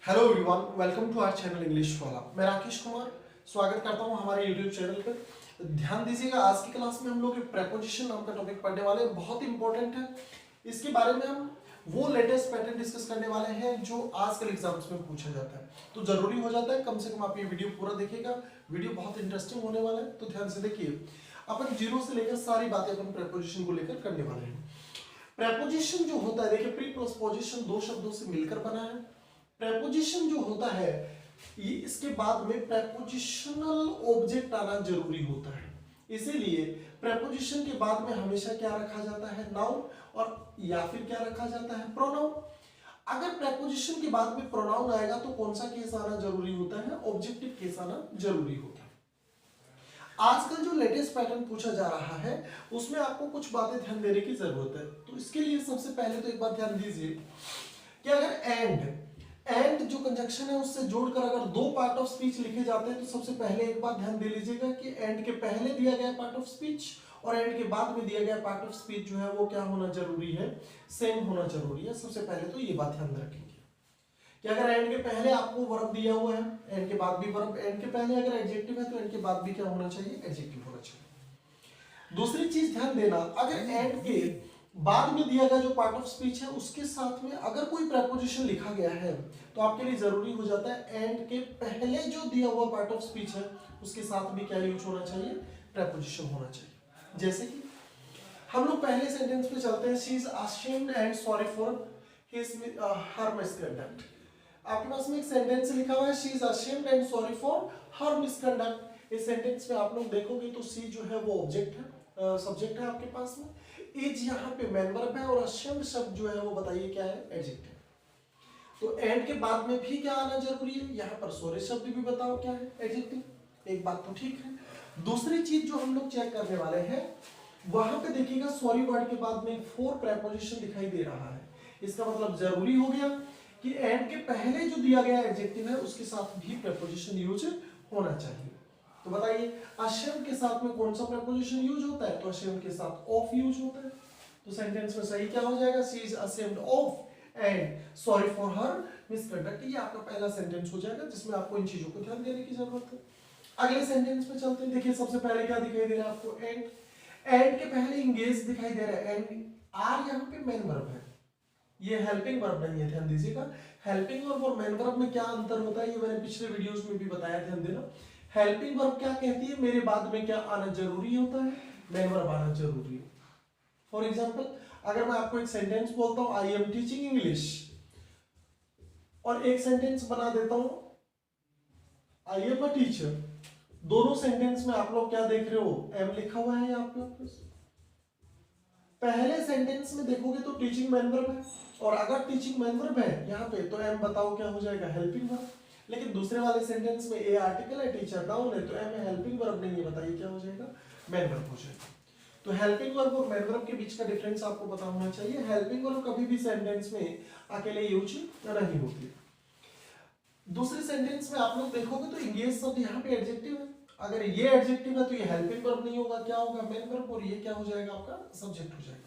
Hello everyone, welcome to our channel English वाला। मैं राकेश कुमार स्वागत करता हूं हमारे यूट्यूब चैनल पर। ध्यान दीजिएगा, आज की क्लास में हम लोग एक प्रेपोजिशन नाम का टॉपिक पढ़ने वाले हैं, बहुत इंपॉर्टेंट है। इसके बारे में हम वो लेटेस्ट पैटर्न डिस्कस करने वाले हैं जो आजकल एग्जाम्स में पूछा जाता है। तो जरूरी हो जाता है कम से कम आप ये वीडियो पूरा देखिएगा, वीडियो बहुत इंटरेस्टिंग होने वाला है। तो ध्यान से देखिए, अपन जीरो से लेकर सारी बातें अपन प्रेपोजिशन को लेकर करने वाले हैं। प्रेपोजिशन जो होता है, देखिए प्री प्लस पोजिशन दो शब्दों से मिलकर बना है। प्रेपोजिशन जो होता है ये इसके बाद में प्रेपोजिशनल ऑब्जेक्ट आना जरूरी होता है। इसीलिए प्रेपोजिशन के बाद में हमेशा क्या रखा जाता है, नाउन, और या फिर क्या रखा जाता है, प्रोनाउन। अगर प्रेपोजिशन के बाद में प्रोनाउन आएगा तो कौन सा केस आना जरूरी होता है, ऑब्जेक्टिव केस आना जरूरी होता है। आजकल जो लेटेस्ट पैटर्न पूछा जा रहा है उसमें आपको कुछ बातें ध्यान देने की जरूरत है। तो इसके लिए सबसे पहले तो एक बात ध्यान दीजिए कि अगर एंड जो कंजक्शन है उससे जोड़कर अगर दो पार्ट ऑफ स्पीच लिखे जाते हैं तो सबसे पहले एक बात ध्यान दे लीजिएगा कि एंड के पहले दिया गया पार्ट ऑफ स्पीच और एंड के बाद में दिया गया पार्ट ऑफ स्पीच जो है वो क्या होना जरूरी है, सेम होना जरूरी है। सबसे पहले तो ये बात ध्यान रखेंगे कि अगर एंड के पहले आपको वर्ब दिया हुआ है, एंड के बाद भी वर्ब, एंड के पहले अगर एडजेक्टिव है तो एंड के बाद भी क्या होना चाहिए, एडजेक्टिव होना चाहिए। दूसरी चीज ध्यान देना, अगर एंड के बाद में दिया गया जो पार्ट ऑफ स्पीच है उसके साथ में अगर कोई प्रेपोजिशन लिखा गया है तो आपके लिए जरूरी हो जाता है एंड के पहले जो दिया हुआ पार्ट ऑफ स्पीच है उसके साथ भी क्या यूज होना चाहिए, प्रेपोजिशन होना चाहिए। जैसे कि हम लोग पहले सेंटेंस पे चलते हैं, she is ashamed and sorry for her misconduct. आपके पास में एक सेंटेंस लिखा हुआ है, she is ashamed and sorry for her misconduct. इस सेंटेंस में आप लोग देखोगे तो सी जो है वो ऑब्जेक्ट है, सब्जेक्ट है आपके पास में, इज यहाँ पे मेन वर्ब है और ashamed शब्द जो है वो बताइए क्या है, एडजेक्टिव। तो एंड के बाद में भी क्या आना जरूरी है, यहाँ पर सॉरी शब्द भी बताओ क्या है, एडजेक्टिव। एक बात तो ठीक है। दूसरी चीज जो हम लोग चेक करने वाले हैं वहां पे देखिएगा सॉरी वर्ड के बाद में फोर प्रेपोजिशन दिखाई दे रहा है। इसका मतलब जरूरी हो गया कि एंड के पहले जो दिया गया एडजेक्टिव है उसके साथ भी प्रेपोजिशन यूज होना चाहिए। तो बताइए ashamed के साथ में कौन सा प्रेपोजिशन यूज होता है, तो ashamed के साथ ऑफ यूज होता है। तो सेंटेंस में सही क्या हो जाएगा, she is ashamed of and sorry for her misconduct. ये आपका पहला सेंटेंस हो जाएगा जिसमें आपको इन चीजों को ध्यान देने की जरूरत है। अगले सेंटेंस में चलते हैं। देखिए सबसे पहले क्या दिखाई दे रहा है आपको, एंड। एंड के पहले इंगेज दिखाई दे रहा है, एंड आर यहाँ पे मेन वर्ब है, ये हेल्पिंग वर्ब नहीं है, ध्यान दीजिएगा। हेल्पिंग वर्ब और मेन वर्ब में क्या अंतर होता है ये मैंने पिछले वीडियोस में भी बताया, ध्यान देना। हेल्पिंग वर्ब क्या कहती है, मेरे बाद में क्या आना जरूरी होता है, मेन वर्ब आना जरूरी है। फॉर एग्जाम्पल अगर मैं आपको एक सेंटेंस बोलता हूं आई एम टीचिंग इंग्लिश, और एक सेंटेंस बना देता हूं आई एम अ टीचर, दोनों सेंटेंस में आप लोग क्या देख रहे हो, एम लिखा हुआ है यहाँ पे। पहले सेंटेंस में देखोगे तो टीचिंग मेन वर्ब है, और अगर टीचिंग मेन वर्ब है यहाँ पे तो एम बताओ क्या हो जाएगा, हेल्पिंग वर्ब। लेकिन दूसरे वाले सेंटेंस में ए आर्टिकल है, टीचर नाउन है, तो एम हेल्पिंग वर्ब नहीं है, बताइए क्या हो जाएगा, मेन वर्ब हो जाएगा। तो हेल्पिंग वर्ब और मेन वर्ब के बीच का डिफरेंस आपको पता होना चाहिए। हेल्पिंग वर्ब कभी भी सेंटेंस में अकेले यूज नहीं होती। दूसरे सेंटेंस में आप लोग देखोगे तो इंगेज शब्द यहाँ पे एडजेक्टिव है, अगर ये एडजेक्टिव है तो ये हेल्पिंग वर्ब नहीं होगा, क्या होगा, मेन वर्ब, और ये क्या हो जाएगा आपका सब्जेक्ट हो जाएगा।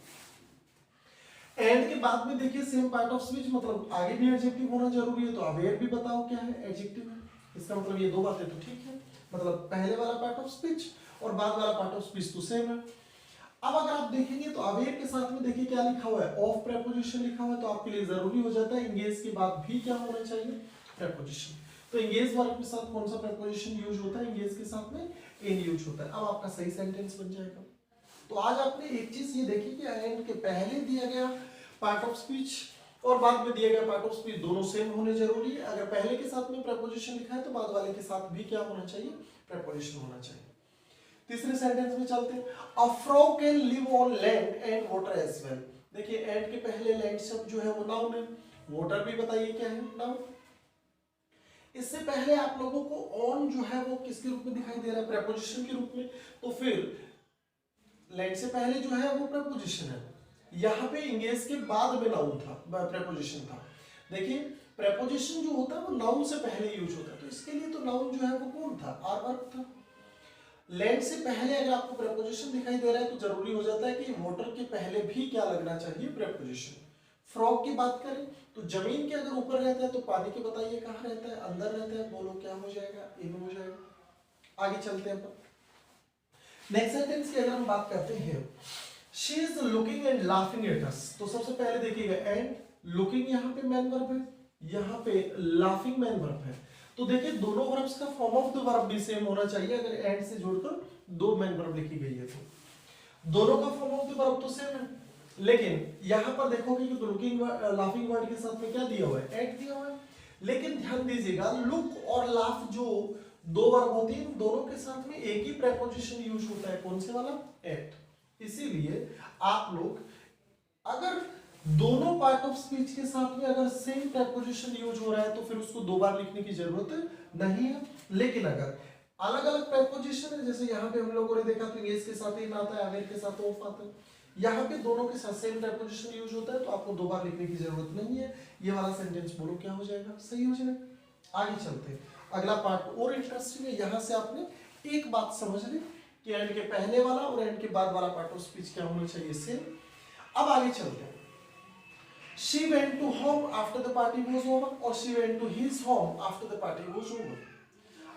एंड के बाद में देखिए सेम पार्ट ऑफ स्पीच, मतलब आगे भी एडजेक्टिव होना जरूरी है, तो अवेयर भी बताओ क्या है, एडजेक्टिव है। इसका मतलब ये दो बातें तो ठीक है, मतलब पहले वाला पार्ट ऑफ स्पीच और बाद वाला पार्ट ऑफ स्पीच तो सेम है। अब अगर आप देखेंगे तो अवेयर के साथ में देखिए क्या लिखा हुआ है, ऑफ प्रेपोजिशन लिखा हुआ है, तो आपके लिए जरूरी हो जाता है इंगेज के बाद भी क्या होना चाहिए, प्रेपोजिशन। तो इंगेज वर्ब के साथ कौन सा प्रेपोजिशन यूज होता है, इंगेज के साथ में इन यूज होता है। अब आपका सही सेंटेंस बन जाएगा। तो आज आपने एक चीज ये देखी कि एंड के पहले दिया गया पार्ट ऑफ स्पीच और बाद में दिया गया पार्ट ऑफ स्पीच दोनों सेम होने जरूरी है। अगर पहले के साथ में प्रेपोजिशन लिखा है तो बाद वाले के साथ भी क्या होना चाहिए, प्रेपोजिशन होना चाहिए। तीसरे सेंटेंस में चलते हैं, a frog can live on land and water as well. देखिए एंड के पहले लैंड शब्द जो है वो नाउन है, वाटर भी बताइए क्या है, नाउन। इससे पहले आप लोगों को ऑन जो है वो किसके रूप में दिखाई दे रहा है, प्रेपोजिशन के रूप में। तो फिर लैंड से पहले जो है वो प्रेपोजिशन है, यहाँ पे इंगेज के बाद में नाउन था, प्रेपोजिशन था। देखिए प्रेपोजिशन जो होता है वो नाउन से पहले यूज होता है, तो इसके लिए तो नाउन जो है वो कौन था, आर वर्ब था। लैंड से पहले अगर आपको प्रेपोजिशन दिखाई दे रहा है तो जरूरी हो जाता है कि वाटर के पहले भी क्या लगना चाहिए, प्रेपोजिशन। फ्रॉग की बात करें तो जमीन के अगर ऊपर रहता है तो पानी के बताइए कहाँ रहता है, अंदर रहता है, बोलो क्या हो जाएगा, इन हो जाएगा। आगे चलते हैं अपन नेक्स्ट सेंटेंस की अगर हम बात करते हैं, she is looking and laughing at us. तो सबसे पहले देखिएगा एंड, लुकिंग यहाँ पे मैन वर्ब है, यहाँ पे लाफिंग मैन वर्ब है। तो देखिए दोनों वर्ब्स का फॉर्म ऑफ द वर्ब भी सेम होना चाहिए। अगर एंड से जोड़कर दो मैन वर्ब लिखी गई है तो दोनों का फॉर्म ऑफ द वर्ब तो सेम है, लेकिन यहां पर देखोगे कि लुकिंग लाफिंग वर्ड के साथ में क्या दिया हुआ है, एट दिया हुआ है। लेकिन ध्यान दीजिएगा लुक और लाफ जो दो वर्ब होती है दोनों के साथ में एक ही प्रेपोजिशन यूज होता है, कौन से वाला, एट। इसीलिए आप लोग अगर दोनों पार्ट ऑफ स्पीच के साथ में अगर सेम प्रेपोजिशन यूज हो रहा है तो फिर उसको दो बार लिखने की जरूरत नहीं है। लेकिन अगर अलग अलग प्रेपोजिशन है, जैसे यहाँ पे हम लोगों ने देखा तो इस के साथ इन आता है, अवेयर के साथ ऑफ आता है, यहाँ पे दोनों के साथ सेम प्रेपोजिशन यूज होता है तो आपको दो बार लिखने की जरूरत नहीं है। ये वाला सेंटेंस बोलो क्या हो जाएगा, सही हो जाएगा। आगे चलते हैं, अगला पार्ट और इंटरेस्टिंग है। यहाँ से आपने एक बात समझ ली कि एंड के पहले वाला और एंड के बाद वाला पार्ट ऑफ स्पीच क्या होना चाहिए, सेम। अब आगे चलते हैं, she went to home after the party was over और she went to his home after the party was over।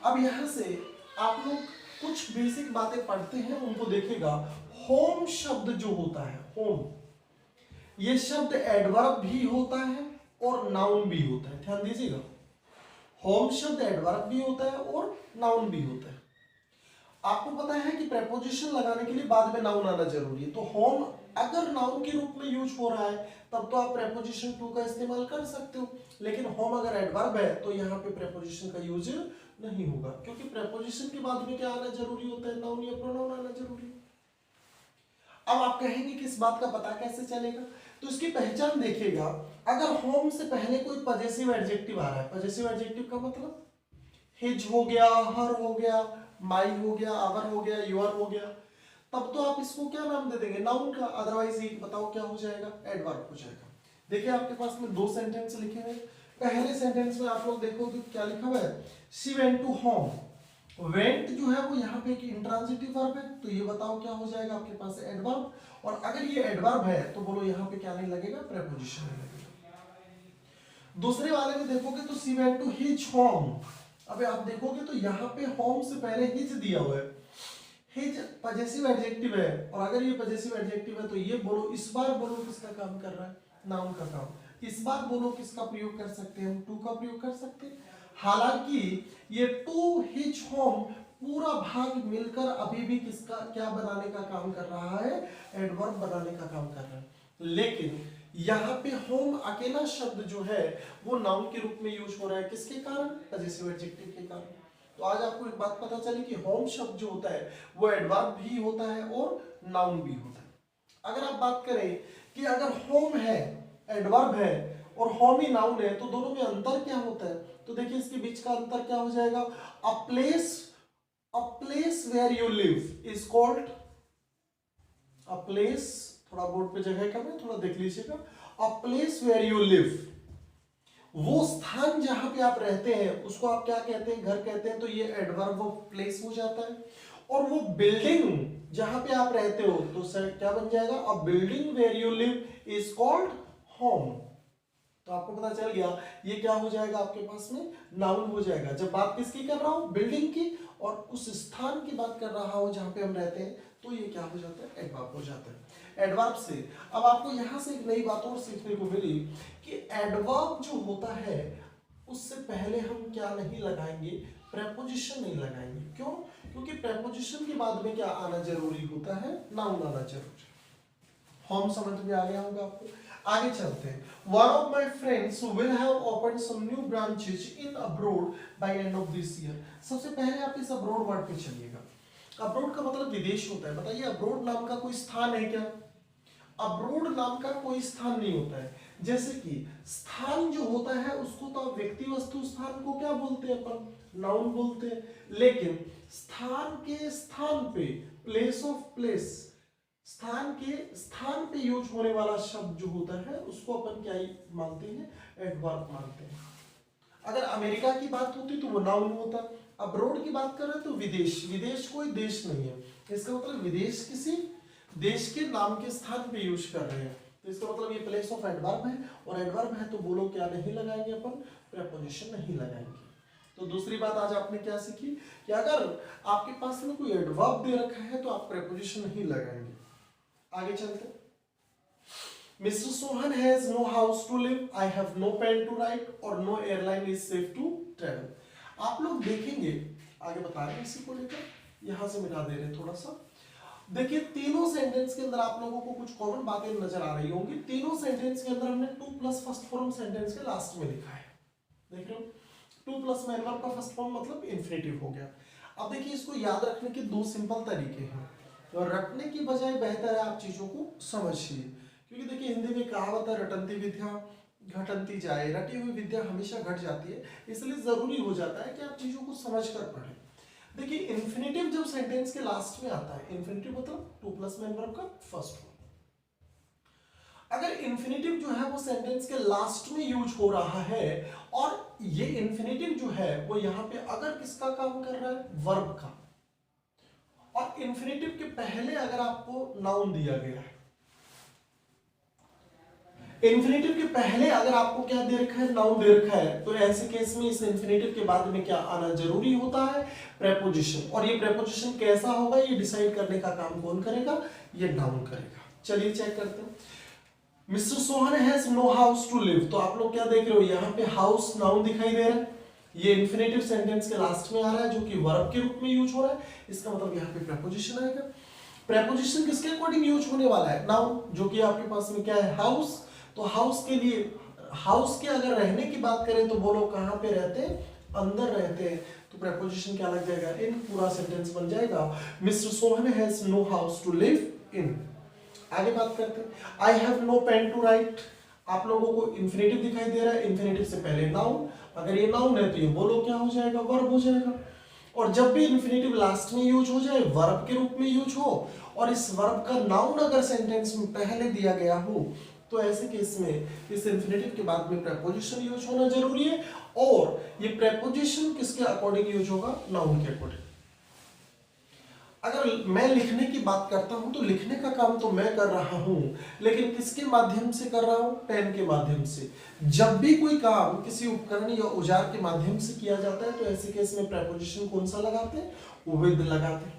अब यहाँ से आप लोग कुछ बेसिक बातें पढ़ते हैं उनको देखिएगा। होम शब्द जो होता है, होम, ये शब्द एडवर्ब भी होता है और नाउन भी होता है। ध्यान दीजिएगा, होम शब्द एडवर्ब भी होता है और नाउन भी होता है। आपको पता है कि प्रेपोजिशन लगाने के लिए बाद में नाउन आना जरूरी है, तो होम अगर नाउन के रूप में यूज हो रहा है तब तो आप प्रेपोजिशन टू का इस्तेमाल कर सकते हो, लेकिन होम अगर एडवर्ब है तो यहाँ पे प्रेपोजिशन का यूज नहीं होगा, क्योंकि प्रेपोजिशन के बाद में क्या आना जरूरी होता है, नाउन या प्रोनाउन आना जरूरी है। अब आप कहेंगे कि इस बात का पता कैसे चलेगा, तो इसकी पहचान देखिएगा। अगर होम से पहले कोई पजेसिव एडजेक्टिव आ रहा है, पजेसिव एडजेक्टिव का मतलब हिज हो गया, हर हो गया, माई हो गया, आवर हो गया, योर हो गया, तब तो आप इसको क्या नाम दे देंगे, नाउन का। अदरवाइज ये बताओ क्या हो जाएगा, एडवर्ब हो जाएगा। देखिए आपके पास में दो सेंटेंस लिखे हुए। पहले सेंटेंस में आप लोग देखोगे क्या लिखा हुआ है, she went to home. Went जो है वो यहाँ पे एक इंट्रांजिटिव वर्ब है, तो ये बताओ क्या हो जाएगा आपके पास, एडवर्ब। और अगर ये एडवर्ब है तो बोलो यहाँ पे क्या नहीं लगेगा, प्रेपोजिशन नहीं लगेगा। दूसरे वाले में देखोगे तो she went to his home. अबे आप देखोगे तो यहाँ पे होम से पहले हिज दिया हुआ है, हिज पजेसिव एडजेक्टिव है, और अगर ये पजेसिव एडजेक्टिव है तो ये बोलो, इस बार बोलो किसका काम कर रहा है, नाउन का काम। इस बार बोलो किसका प्रयोग कर सकते हैं, हम टू का प्रयोग कर सकते हैं। हालांकि ये टू हिज होम पूरा भाग मिलकर अभी भी किसका क्या बनाने का काम कर रहा है, एडवर्ब बनाने का काम कर रहा है। लेकिन यहाँ पे होम अकेला शब्द जो है वो नाउन के रूप में यूज हो रहा है, किसके कारण, पजेसिव एडजेक्टिव के कारण। तो आज आपको एक बात पता चली कि होम शब्द जो होता है वो एडवर्ब भी होता है और नाउन भी होता है। अगर आप बात करें कि अगर होम है, एडवर्ब है और होम ही नाउन है, तो दोनों में अंतर क्या होता है, तो देखिए इसके बीच का अंतर क्या हो जाएगा, a place where you live is called, a place, थोड़ा बोर्ड पे जगह कम है, थोड़ा देख लीजिएगा, a place where you live, वो स्थान जहां पे आप रहते हैं उसको आप क्या कहते हैं, घर कहते हैं, तो ये एडवर्ब ऑफ प्लेस हो जाता है। और वो बिल्डिंग जहां पे आप रहते हो तो सर क्या बन जाएगा, a building where you live is called home. तो आपको पता चल गया ये क्या हो जाएगा आपके पास में, नाउन हो जाएगा। जब बात किसकी कर रहा हूं, बिल्डिंग की, और उस स्थान की बात कर रहा हूं जहां पे हम रहते हैं, तो ये क्या हो जाता है, एडवर्ब हो जाता है। एडवर्ब से अब आपको यहां से एक नई बात और सीखने को मिली कि एडवर्ब जो होता है उससे पहले हम क्या नहीं लगाएंगे, प्रेपोजिशन नहीं लगाएंगे। क्यों, क्योंकि प्रेपोजिशन के बाद में क्या आना जरूरी होता है, नाउन आना जरूरी। होम समझ में आ गया होगा आपको। आगे चलते हैं, one of my friends will have opened some new branches in abroad by end of this year। सबसे पहले आप इस abroad वर्ड पे चलिएगा। abroad का मतलब विदेश होता है। बताइए abroad नाम का कोई स्थान है क्या, abroad नाम का कोई स्थान नहीं होता है। जैसे कि स्थान जो होता है उसको तो आप व्यक्ति वस्तु स्थान को क्या बोलते हैं, अपन नाउन बोलते हैं, लेकिन स्थान के स्थान पे, प्लेस ऑफ प्लेस, स्थान के स्थान पे यूज होने वाला शब्द जो होता है उसको अपन क्या मानते हैं, एडवर्ब मानते हैं। अगर अमेरिका की बात होती तो वो नाउन होता, अब्रोड की बात कर रहे हैं तो विदेश, विदेश कोई देश नहीं है, इसका मतलब विदेश किसी देश के नाम के स्थान पे यूज कर रहे हैं, तो इसका मतलब ये प्लेस ऑफ एडवर्ब है, और एडवर्ब है तो बोलो क्या नहीं लगाएंगे अपन, प्रेपोजिशन नहीं लगाएंगे। तो दूसरी बात आज आपने क्या सीखी कि अगर आपके पास में कोई एडवर्ब दे रखा है तो आप प्रेपोजिशन नहीं लगाएंगे। आगे चलते। Mister Sohan has no house to live, I have no pen to write, और no airline is safe to travel. आप लोग देखेंगे आगे बता रहे हैं इसी को लेकर, यहां से मिटा दे रहे हैं थोड़ा सा। देखिए तीनों सेंटेंस के अंदर आप लोगों को कुछ कॉमन बातें नजर आ रही होंगी। तीनों सेंटेंस के अंदर हमने two plus first form sentence के लास्ट में लिखा है, देख रहे हो। टू प्लस में एडवर्ब का फर्स्ट फॉर्म मतलब इन्फिनेटिव हो गया। अब देखिए इसको याद रखने के दो सिंपल तरीके हैं, और रटने की बजाय बेहतर है आप चीजों को समझिए, क्योंकि देखिए हिंदी में कहावत है रटंती विद्या घटंती जाए, रटी हुई विद्या हमेशा घट जाती है, इसलिए जरूरी हो जाता है कि आप चीजों को समझकर पढ़ें। देखिए इन्फिनेटिव जब सेंटेंस के लास्ट में आता है, इन्फिनेटिव मतलब टू प्लस में एडवर्ब का फर्स्ट फॉर्म, अगर इन्फिनेटिव जो है वो सेंटेंस के लास्ट में यूज हो रहा है, और ये इन्फिनेटिव जो है वो यहाँ पे अगर किसका काम कर रहा है, वर्ब का, और इन्फिनेटिव के पहले अगर आपको नाउन दिया गया है, इन्फिनेटिव के पहले अगर आपको क्या दे रखा है, नाउन दे रखा है, तो ऐसे केस में इस इन्फिनेटिव के बाद में क्या आना जरूरी होता है, प्रेपोजिशन। और ये प्रेपोजिशन कैसा होगा ये डिसाइड करने का काम कौन करेगा, ये नाउन करेगा। चलिए चेक करते हैं। Mister Sohan has no house to live, तो आप लोग क्या देख रहे हो, यहाँ पे हाउस नाउन दिखाई दे रहा है, ये इन्फिनेटिव सेंटेंस के लास्ट में आ रहा है जो कि वर्ब के रूप में यूज हो रहा है, इसका मतलब यहाँ पे प्रेपोजिशन आएगा। प्रेपोजिशन किसके अकॉर्डिंग यूज होने वाला है, नाउन, जो कि आपके पास में क्या है, हाउस। तो हाउस के लिए, हाउस के अगर रहने की बात करें तो बोलो कहां पे रहते हैं, अंदर रहते हैं, तो प्रेपोजिशन क्या लग जाएगा, इन। पूरा सेंटेंस बन जाएगा mister Sohan has no house to live in. आगे बात करते हैं। I have no pen to write, आप लोगों को इन्फिनेटिव दिखाई दे रहा है, इन्फिनेटिव से पहले नाउन, अगर ये नाउन है तो ये बोलो क्या हो जाएगा, वर्ब हो जाएगा। और जब भी इन्फिनेटिव लास्ट में यूज हो जाए, वर्ब के रूप में यूज हो, और इस वर्ब का नाउन अगर सेंटेंस में पहले दिया गया हो, तो ऐसे केस में इस इन्फिनेटिव के बाद में प्रेपोजिशन यूज होना जरूरी है, और ये प्रेपोजिशन किसके अकॉर्डिंग यूज होगा, नाउन के अकॉर्डिंग। अगर मैं लिखने की बात करता हूं तो लिखने का काम तो मैं कर रहा हूं, लेकिन किसके माध्यम से कर रहा हूं, पेन के माध्यम से। जब भी कोई काम किसी उपकरण या औजार के माध्यम से किया जाता है तो ऐसे केस में प्रेपोजिशन कौन सा लगाते हैं, विद लगाते हैं।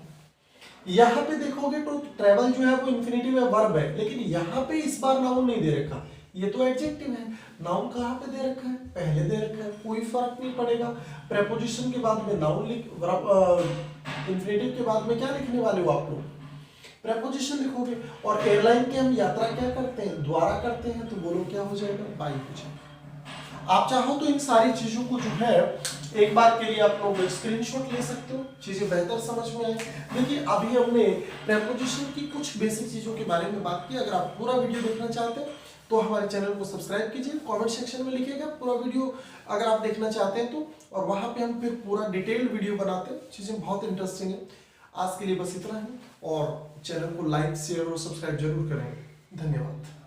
यहाँ पे देखोगे तो ट्रेवल जो है वो इन्फिनेटिव है, वर्ब है, लेकिन यहाँ पे इस बार नाउन नहीं दे रखा, ये तो एडजेक्टिव है। नाउन कहाँ पे दे रखा है, पहले दे रखा है, कोई फर्क नहीं पड़ेगा। प्रेपोजिशन के बाद में नाउन लिख, इन्फिनेटिव के बाद में क्या लिखने वाले हो आप लोग, प्रेपोजिशन लिखोगे। और एयरलाइन की हम यात्रा क्या करते हैं, द्वारा करते हैं, तो बोलो क्या हो जाएगा, बाई हो जाएगा। आप चाहो तो इन सारी चीजों को जो है एक बार के लिए आप लोग स्क्रीनशॉट ले सकते हो, चीजें बेहतर समझ में आए। देखिए अभी हमने प्रेपोजिशन की कुछ बेसिक चीजों के बारे में बात की। अगर आप पूरा वीडियो देखना चाहते हैं तो हमारे चैनल को सब्सक्राइब कीजिए, कमेंट सेक्शन में लिखिएगा पूरा वीडियो अगर आप देखना चाहते हैं तो, और वहां पे हम फिर पूरा डिटेल्ड वीडियो बनाते हैं, चीजें बहुत इंटरेस्टिंग है। आज के लिए बस इतना ही, और चैनल को लाइक शेयर और सब्सक्राइब जरूर करें। धन्यवाद।